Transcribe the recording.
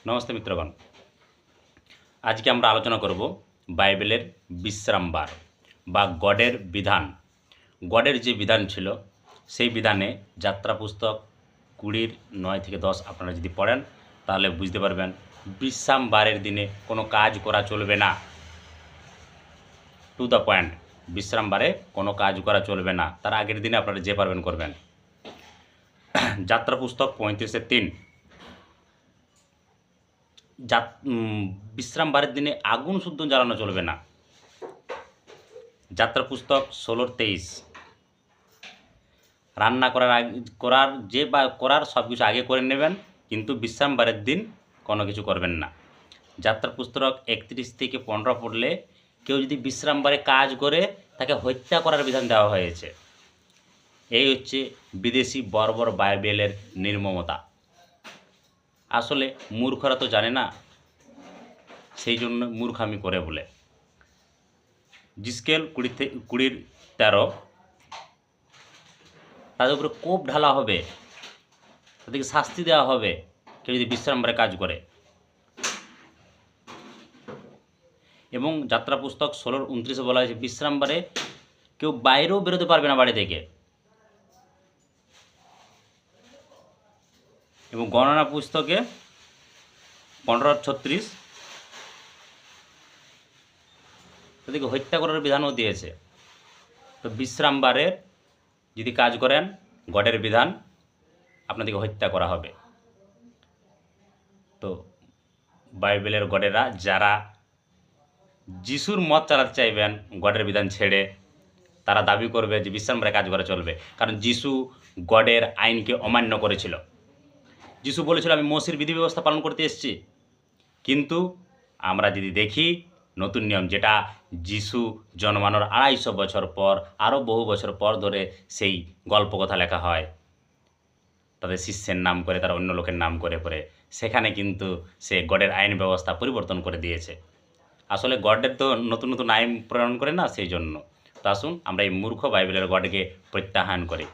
নমস্তে মিত্রগণ, আজকে আমরা আলোচনা করব বাইবেলের বিশ্রামবার বা গডের বিধান। গডের যে বিধান ছিল সেই বিধানে যাত্রা পুস্তক 20:9-10 আপনারা যদি পড়েন তাহলে বুঝতে পারবেন বিশ্রামবারের দিনে কোনো কাজ করা চলবে না। টু দ্য পয়েন্ট, বিশ্রামবারে কোনো কাজ করা চলবে না, তার আগের দিনে আপনারা যে পারবেন করবেন। যাত্রা পুস্তক 35:3 বিশ্রামবারের দিনে আগুন শুদ্ধ জ্বালানো চলবে না। যাত্রা পুস্তক 16:23 রান্না করার সব কিছু আগে করে নেবেন, কিন্তু বিশ্রামবারের দিন কোনো কিছু করবেন না। যাত্রা পুস্তক 31-15 পড়লে কেউ যদি বিশ্রামবারে কাজ করে তাকে হত্যা করার বিধান দেওয়া হয়েছে। এই হচ্ছে বিদেশি বর্বর বাইবেলের নির্মমতা। আসলে মূর্খরা তো জানে না, সেই জন্য মূর্খামি করে বলে। জিসকেল 20:13 তাদের উপরে কোপ ঢালা হবে, তাদেরকে শাস্তি দেওয়া হবে কেউ যদি বিশ্রামবারে কাজ করে। এবং যাত্রা পুস্তক 16:29 বলা হয়েছে বিশ্রামবারে কেউ বাইরেও বেরোতে পারবে না বাড়ি থেকে। এবং গণনা পুস্তকে 15:36 তাদেরকে হত্যা করার বিধানও দিয়েছে। তো বিশ্রামবারের যদি কাজ করেন, গডের বিধান, আপনাদেরকে হত্যা করা হবে। তো বাইবেলের গডেরা যারা যিশুর মত চালাতে চাইবেন গডের বিধান ছেড়ে, তারা দাবি করবে যে বিশ্রামবারে কাজ করা চলবে, কারণ যিশু গডের আইনকে অমান্য করেছিল। যিশু বলেছিল আমি মোশির বিধি ব্যবস্থা পালন করতে এসেছি। কিন্তু আমরা যদি দেখি নতুন নিয়ম, যেটা যিশু জন্মানোর 250 বছর পর, আরও বহু বছর পর ধরে সেই গল্প কথা লেখা হয়, তাদের শিষ্যের নাম করে, তারা অন্য লোকের নাম করে, সেখানে কিন্তু সে গডের আইন ব্যবস্থা পরিবর্তন করে দিয়েছে। আসলে গডের তো নতুন নতুন আইন প্রণয়ন করে না, সেই জন্য। তো আসুন আমরা এই মূর্খ বাইবেলের গডকে প্রত্যাখ্যান করি।